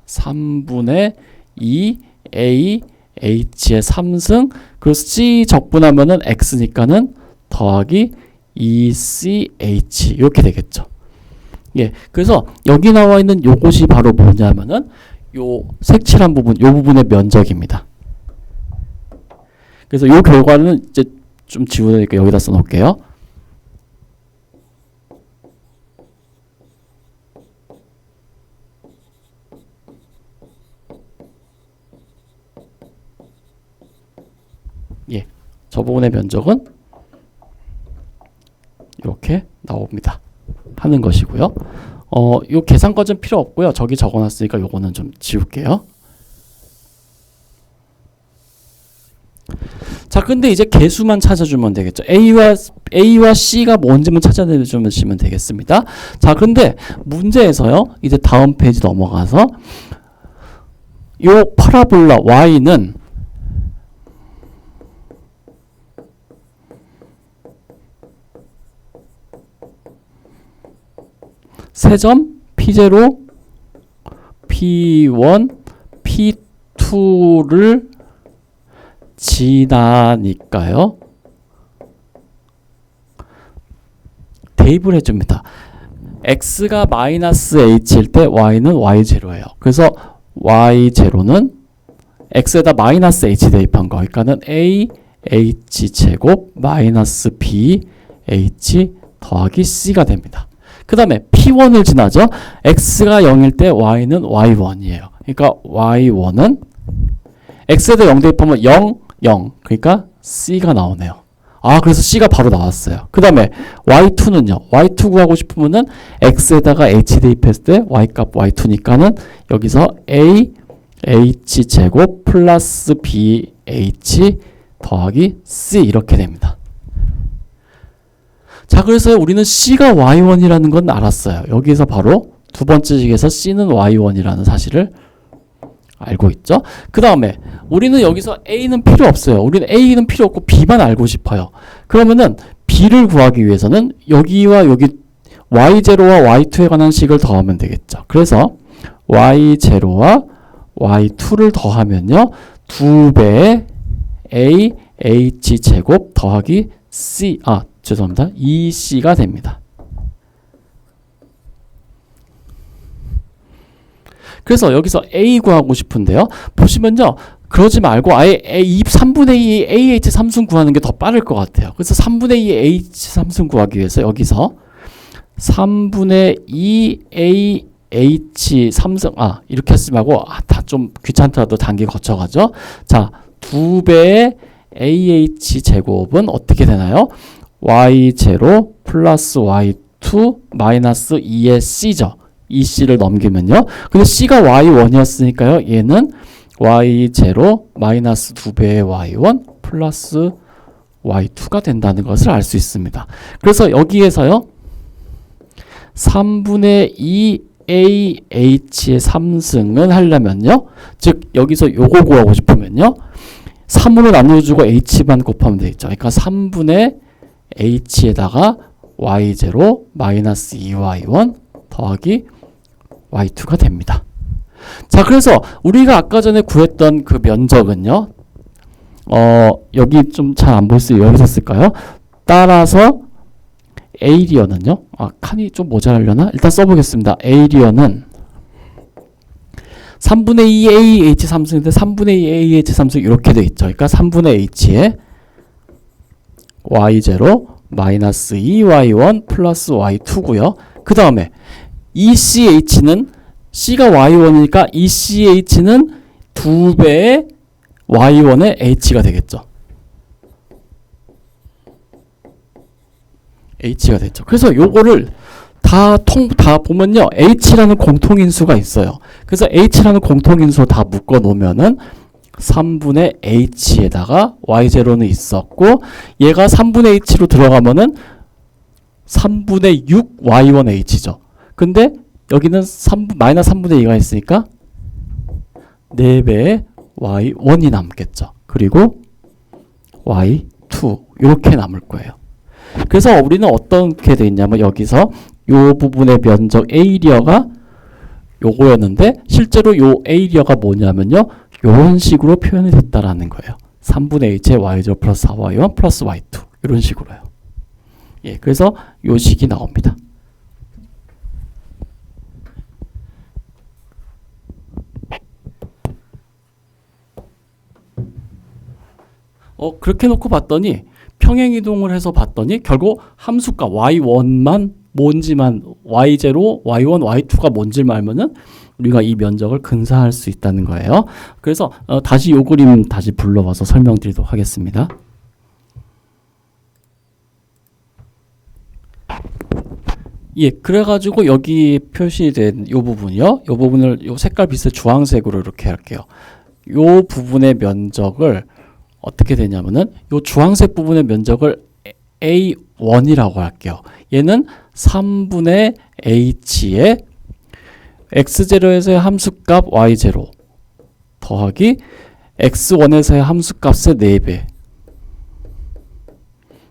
3분의 2 a h의 3승, 그리고 c 적분하면은 x니까는 더하기 2ch 이렇게 되겠죠. 예, 그래서 여기 나와 있는 요것이 바로 뭐냐면은 요 색칠한 부분, 요 부분의 면적입니다. 그래서 요 결과는 이제 좀 지우니까 여기다 써놓을게요. 예, 저 부분의 면적은 이렇게 나옵니다. 하는 것이고요. 요 계산 과정 필요 없고요. 저기 적어놨으니까 요거는 좀 지울게요. 자, 근데 이제 개수만 찾아주면 되겠죠. A와 C가 뭔지만 찾아내주시면 되겠습니다. 자, 근데 문제에서요, 이제 다음 페이지 넘어가서 요 파라볼라 Y는 세 점 P0, P1, P2를 지나니까요. 대입을 해줍니다. x가 마이너스 h일 때 y는 y0예요. 그래서 y0는 x에다 마이너스 h 대입한 거. 그러니까는 a h 제곱 마이너스 b h 더하기 c가 됩니다. 그 다음에 P1을 지나죠. x가 0일 때 y는 y1이에요. 그러니까 y1은 x에다 0 대입하면 0, 0. 그러니까 c가 나오네요. 아, 그래서 C가 바로 나왔어요. 그 다음에 Y2는요. Y2 구하고 싶으면은 X에다가 H 대입했을 때 Y값 Y2니까는 여기서 A H 제곱 플러스 B H 더하기 C 이렇게 됩니다. 자, 그래서 우리는 C가 Y1이라는 건 알았어요. 여기서 바로 두 번째 식에서 C는 Y1이라는 사실을 알고 있죠. 그 다음에 우리는 여기서 A는 필요 없어요. 우리는 A는 필요 없고 B만 알고 싶어요. 그러면은 B를 구하기 위해서는 여기와 여기 Y0와 Y2에 관한 식을 더하면 되겠죠. 그래서 Y0와 Y2를 더하면요. 2배의 A, H 제곱 더하기 C, 죄송합니다. 2C가 됩니다. 그래서 여기서 A 구하고 싶은데요. 보시면요. 그러지 말고 아예 3분의 2 AH 삼승 구하는 게 더 빠를 것 같아요. 그래서 3분의 2 AH 삼승 구하기 위해서 여기서 3분의 2 AH 삼승 이렇게 쓰지 말고 다 좀 귀찮더라도 단계 거쳐가죠. 자, 2배의 AH 제곱은 어떻게 되나요? Y0 플러스 Y2 마이너스 2의 C죠. 이 C를 넘기면요. 근데 C가 Y1이었으니까요. 얘는 Y0 마이너스 2배의 Y1 플러스 Y2가 된다는 것을 알 수 있습니다. 그래서 여기에서요. 3분의 2 AH의 3승을 하려면요. 즉 여기서 요거 구하고 싶으면요. 3으로 나눠주고 H만 곱하면 되겠죠. 그러니까 3분의 H에다가 Y0 마이너스 2Y1 더하기 Y2가 됩니다. 자, 그래서 우리가 아까 전에 구했던 그 면적은요. 여기 좀 잘 안 보일 수 여기서 쓸까요? 따라서 에이리어는요. 칸이 좀 모자라려나? 일단 써보겠습니다. 에이리어는 3분의 2 AH 3승인데 3분의 2 AH 3승 이렇게 돼 있죠. 그러니까 3분의 H에 Y0 마이너스 2Y1 플러스 Y2고요. 그 다음에 ECH는 C가 Y1이니까 ECH는 2배의 Y1의 H가 되겠죠. H가 됐죠. 그래서 요거를 다 보면요. H라는 공통인수가 있어요. 그래서 H라는 공통인수 다 묶어 놓으면은 3분의 H에다가 Y0는 있었고 얘가 3분의 H로 들어가면은 3분의 6 Y1H죠. 근데 여기는 마이너스 3분의 2가 있으니까 4배의 Y1이 남겠죠. 그리고 Y2 이렇게 남을 거예요. 그래서 우리는 어떻게 돼 있냐면 여기서 요 부분의 면적 에이리어가 요거였는데 실제로 요 에이리어가 뭐냐면요. 요런 식으로 표현이 됐다라는 거예요. 3분의 H의 Y0 플러스 4Y1 플러스 Y2 이런 식으로요. 예, 그래서 요 식이 나옵니다. 그렇게 놓고 봤더니 평행이동을 해서 봤더니 결국 함수가 Y1만 뭔지만 Y0, Y1, Y2가 뭔지를 알면은 우리가 이 면적을 근사할 수 있다는 거예요. 그래서 다시 요 그림 다시 불러와서 설명드리도록 하겠습니다. 예, 그래가지고 여기 표시된 요 부분이요. 요 부분을 요 색깔 비슷한 주황색으로 이렇게 할게요. 요 부분의 면적을 어떻게 되냐면은 요 주황색 부분의 면적을 A1이라고 할게요. 얘는 3분의 H의 X0에서의 함수값 Y0 더하기 X1에서의 함수값의 4배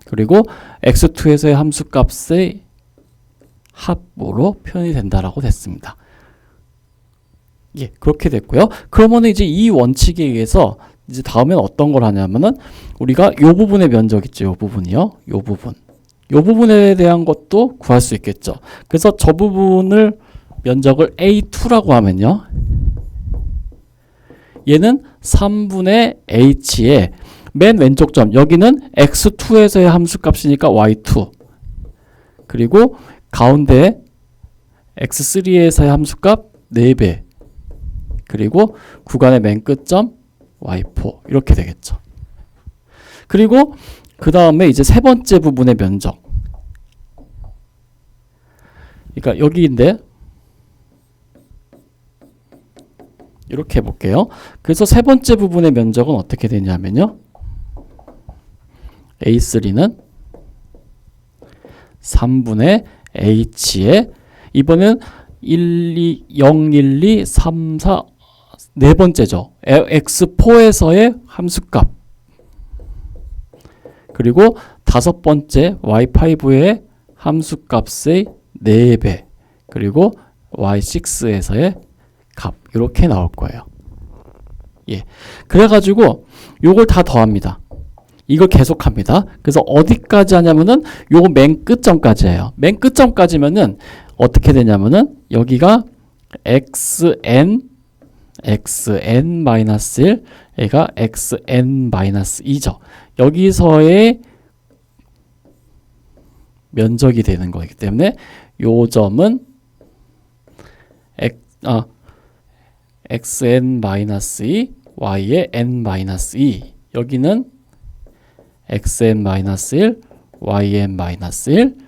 그리고 X2에서의 함수값의 합으로 표현이 된다라고 됐습니다. 예, 그렇게 됐고요. 그러면 이제 이 원칙에 의해서 이제 다음엔 어떤 걸 하냐면은 우리가 요 부분의 면적 있죠. 요 부분이요. 요 부분에 대한 것도 구할 수 있겠죠. 그래서 저 부분을 면적을 A2라고 하면요. 얘는 3분의 H의 맨 왼쪽 점 여기는 X2에서의 함수값이니까 Y2 그리고 가운데 X3에서의 함수값 4배 그리고 구간의 맨 끝점 Y4 이렇게 되겠죠. 그리고 그 다음에 이제 세 번째 부분의 면적. 그러니까 여기인데 이렇게 해볼게요. 그래서 세 번째 부분의 면적은 어떻게 되냐면요. A3는 3분의 H에 이번엔 1, 2, 0, 1, 2, 3, 4 네 번째죠. X4에서의 함수값 그리고 다섯 번째 Y5의 함수값의 4배 그리고 Y6에서의 값 이렇게 나올 거예요. 예, 그래가지고 요걸 다 더합니다. 이걸 계속합니다. 그래서 어디까지 하냐면은 요거 맨 끝점까지예요. 맨 끝점까지면은 어떻게 되냐면은 여기가 xn-1 얘가 xn-2죠. 여기서의 면적이 되는 거기 때문에 요 점은 xn-2 y의 n-2 여기는 xn-1 yn-1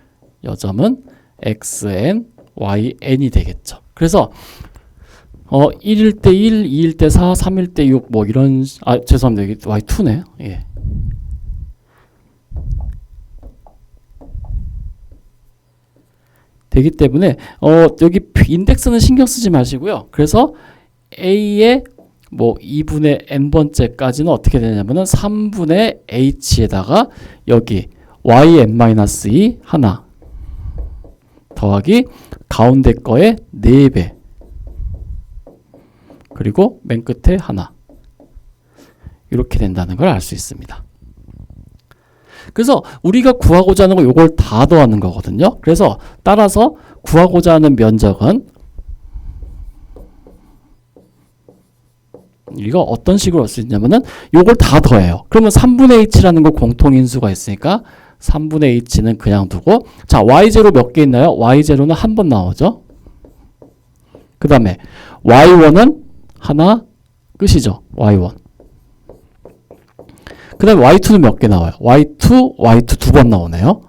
요 점은 xn yn이 되겠죠. 그래서 1일 때 1, 2일 때 4, 3일 때 6 뭐 이런 죄송합니다. 여기 y2네. 예. 되기 때문에 여기 인덱스는 신경 쓰지 마시고요. 그래서 A의 뭐 2분의 n번째까지는 어떻게 되냐면은 3분의 h에다가 여기 yn-2 하나 더하기 가운데 거의 4배 그리고 맨 끝에 하나 이렇게 된다는 걸 알 수 있습니다. 그래서 우리가 구하고자 하는 거 요걸 다 더하는 거거든요. 그래서 따라서 구하고자 하는 면적은 이거 어떤 식으로 할 수 있냐면은 요걸 다 더해요. 그러면 3분의 h라는 거 공통인수가 있으니까 3분의 h는 그냥 두고 자 y0 몇 개 있나요? y0는 한 번 나오죠. 그 다음에 y1은 하나 끝이죠. y1 그 다음에 y2는 몇 개 나와요? y2 두 번 나오네요.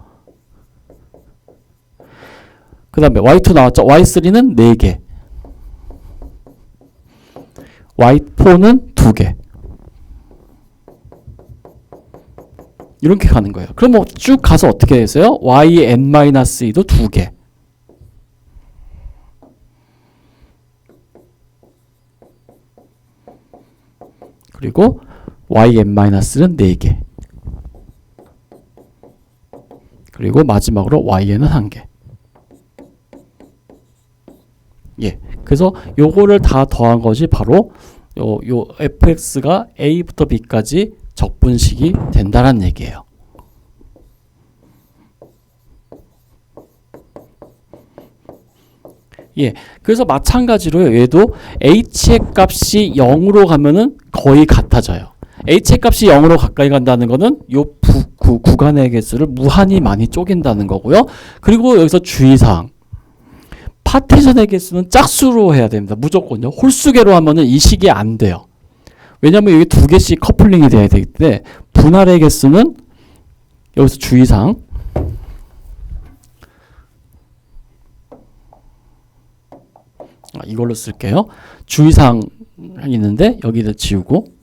그 다음에 y2 나왔죠. y3는 4개 y4는 2개 이렇게 가는 거예요. 그럼 뭐 쭉 가서 어떻게 했어요? yn-2도 2개 그리고 yn-는 4개 그리고 마지막으로 y는 1개 예, 그래서 요거를 다 더한 것이 바로 요 fx가 a부터 b까지 적분식이 된다는 얘기예요. 예, 그래서 마찬가지로 얘도 h의 값이 0으로 가면은 거의 같아져요. h의 값이 0으로 가까이 간다는 거는 요 구간의 개수를 무한히 많이 쪼갠다는 거고요. 그리고 여기서 주의사항. 파티션의 개수는 짝수로 해야 됩니다. 무조건요. 홀수계로 하면은 이 식이 안 돼요. 왜냐면 여기 두 개씩 커플링이 돼야 되기 때문에 분할의 개수는 여기서 주의사항. 이걸로 쓸게요. 주의사항 있는데 여기다 지우고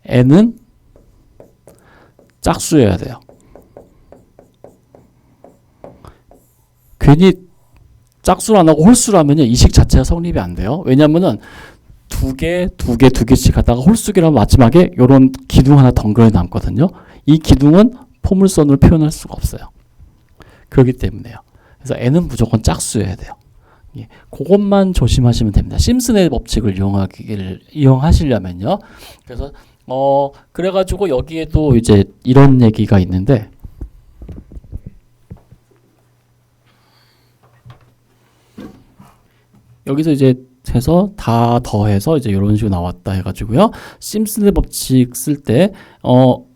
n은 짝수여야 돼요. 괜히 짝수로 안 하고 홀수로 하면요. 이 식 자체가 성립이 안 돼요. 왜냐면은 두 개씩 하다가 홀수기라면 마지막에 이런 기둥 하나 덩그러니 남거든요. 이 기둥은 포물선으로 표현할 수가 없어요. 그렇기 때문에요. 그래서 n은 무조건 짝수여야 돼요. 예, 그것만 조심하시면 됩니다. 심슨의 법칙을 이용하시려면요. 그래서 그래가지고 여기에도 이제 이런 얘기가 있는데 여기서 이제 해서 다 더해서 이제 이런 식으로 나왔다 해가지고요. 심슨의 법칙 쓸 때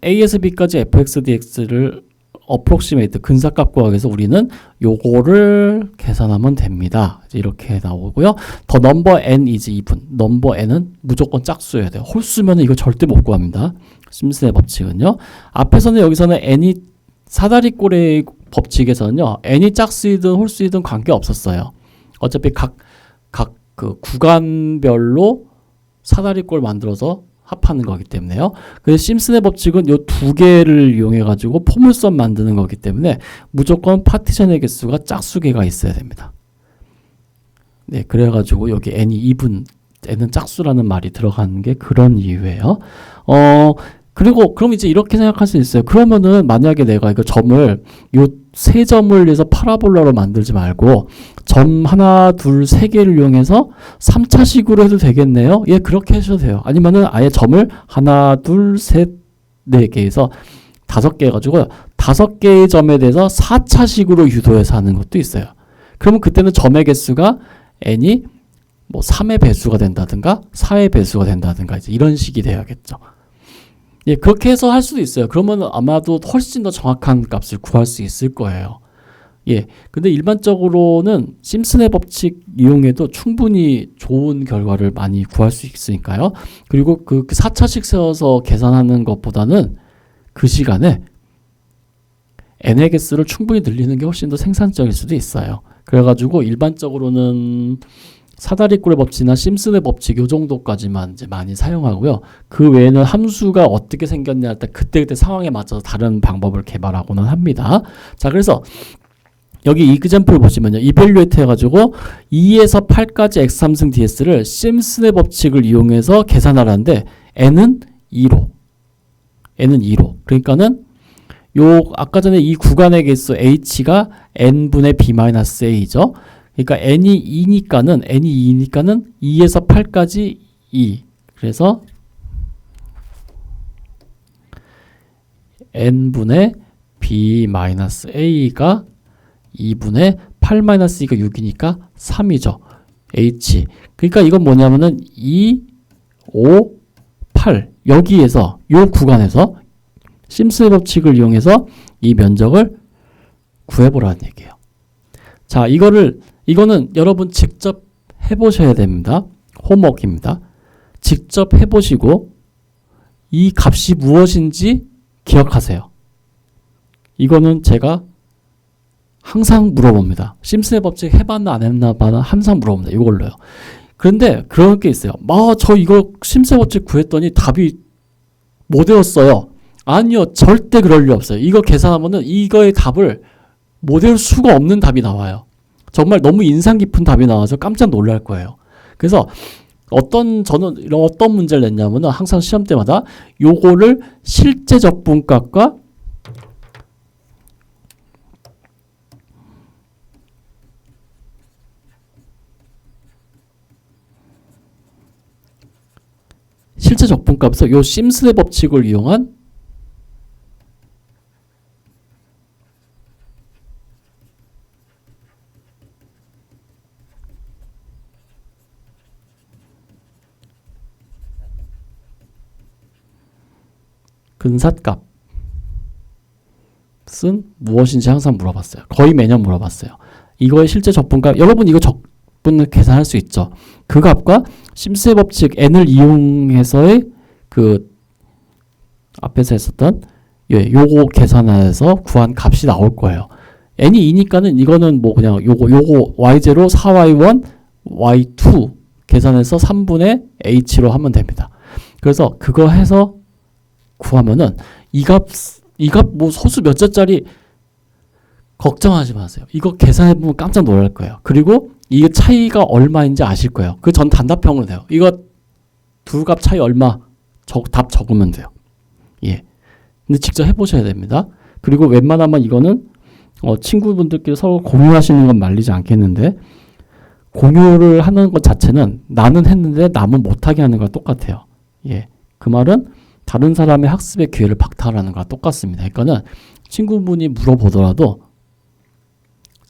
A에서 B까지 fx dx를 approximate 근사값 구하기 위해서 우리는 요거를 계산하면 됩니다. 이렇게 나오고요. 더 number n is even. number n은 무조건 짝수여야 돼요. 홀수면 이거 절대 못 구합니다. 심슨의 법칙은요. 앞에서는 여기서는 n이 사다리꼴의 법칙에서는요. n이 짝수이든 홀수이든 관계 없었어요. 어차피 각 그 구간별로 사다리꼴 만들어서 합하는 거기 때문에요. 그래서 심슨의 법칙은 요 두 개를 이용해 가지고 포물선 만드는 거기 때문에 무조건 파티션의 개수가 짝수개가 있어야 됩니다. 네, 그래 가지고 여기 n이 even, n은 짝수라는 말이 들어가는 게 그런 이유예요. 그리고 그럼 이제 이렇게 생각할 수 있어요. 그러면은 만약에 내가 이거 점을 요 세 점을 위해서 파라볼라로 만들지 말고 점 하나, 둘, 세 개를 이용해서 3차식으로 해도 되겠네요. 예, 그렇게 하셔도 돼요. 아니면은 아예 점을 하나, 둘, 셋, 네 개에서 5개 해가지고 5개의 점에 대해서 4차식으로 유도해서 하는 것도 있어요. 그러면 그때는 점의 개수가 n이 뭐 3의 배수가 된다든가 4의 배수가 된다든가 이제 이런 식이 돼야겠죠. 예, 그렇게 해서 할 수도 있어요. 그러면 아마도 훨씬 더 정확한 값을 구할 수 있을 거예요. 예, 근데 일반적으로는 심슨의 법칙 이용해도 충분히 좋은 결과를 많이 구할 수 있으니까요. 그리고 그 4차식 세워서 계산하는 것보다는 그 시간에 n의 개수를 충분히 늘리는 게 훨씬 더 생산적일 수도 있어요. 그래가지고 일반적으로는 사다리꼴의 법칙이나 심슨의 법칙 요 정도까지만 이제 많이 사용하고요. 그 외에는 함수가 어떻게 생겼냐 할 때 그때그때 상황에 맞춰서 다른 방법을 개발하고는 합니다. 자, 그래서 여기 이그젬플 보시면요. 이밸류에이트 해가지고 2에서 8까지 x3승 ds를 심슨의 법칙을 이용해서 계산하라는데 n은 2로. n은 2로. 그러니까는 요 아까 전에 이 구간의 개수 h가 n분의 b-a죠. 그러니까 n이 2니까는 2에서 8까지 2. 그래서 n분의 b-a가 2분의 8-2가 6이니까 3이죠. h. 그러니까 이건 뭐냐면은 2, 5, 8 여기에서 요 구간에서 심슨의 법칙을 이용해서 이 면적을 구해보라는 얘기예요. 자, 이거는 여러분 직접 해보셔야 됩니다. 홈워크입니다. 직접 해보시고 이 값이 무엇인지 기억하세요. 이거는 제가 항상 물어봅니다. 심슨의 법칙 해봤나 안 했나 항상 물어봅니다. 이걸로요. 그런데 그런 게 있어요. 저 이거 심슨의 법칙 구했더니 답이 못 외웠어요. 아니요. 절대 그럴 리 없어요. 이거 계산하면은 이거의 답을 못 외울 수가 없는 답이 나와요. 정말 너무 인상 깊은 답이 나와서 깜짝 놀랄 거예요. 그래서 저는 이런 어떤 문제를 냈냐면은 항상 시험 때마다 요거를 실제 적분값과 실제 적분값에서 요 심슨의 법칙을 이용한 근사값은 무엇인지 항상 물어봤어요. 거의 매년 물어봤어요. 이거의 실제 적분값, 여러분 이거 적분을 계산할 수 있죠. 그 값과 심슨의 법칙 n을 이용해서의 그 앞에서 했었던 요거 계산해서 구한 값이 나올 거예요. n이 2니까는 이거는 뭐 그냥 요거 y0 4y1 y2 계산해서 3분의 h로 하면 됩니다. 그래서 그거 해서 구하면은 이 값 뭐 소수 몇 자짜리 걱정하지 마세요. 이거 계산해보면 깜짝 놀랄 거예요. 그리고 이 차이가 얼마인지 아실 거예요. 그 전 단답형으로 돼요. 이거 두 값 차이 얼마 답 적으면 돼요. 예. 근데 직접 해보셔야 됩니다. 그리고 웬만하면 이거는 친구분들끼리 서로 공유하시는 건 말리지 않겠는데 공유를 하는 것 자체는 나는 했는데 남은 못하게 하는 거랑 똑같아요. 예. 그 말은 다른 사람의 학습의 기회를 박탈하는 거랑 똑같습니다. 그러니까는 친구분이 물어보더라도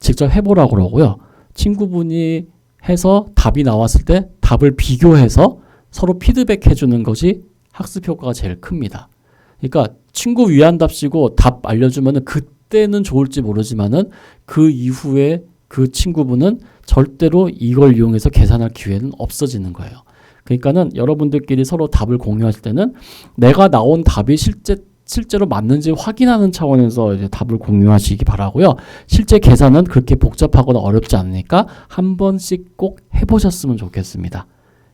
직접 해보라고 그러고요. 친구분이 해서 답이 나왔을 때 답을 비교해서 서로 피드백 해주는 것이 학습 효과가 제일 큽니다. 그러니까 친구 위한답시고 답 알려주면은 그 그때는 좋을지 모르지만은 그 이후에 그 친구분은 절대로 이걸 이용해서 계산할 기회는 없어지는 거예요. 그러니까는 여러분들끼리 서로 답을 공유하실 때는 내가 나온 답이 실제로 맞는지 확인하는 차원에서 이제 답을 공유하시기 바라고요. 실제 계산은 그렇게 복잡하거나 어렵지 않으니까 한 번씩 꼭 해보셨으면 좋겠습니다.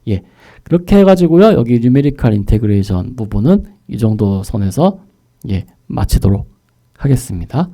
예, 그렇게 해가지고요. 여기 뉴메리컬 인테그레이션 부분은 이 정도 선에서 예, 마치도록 하겠습니다.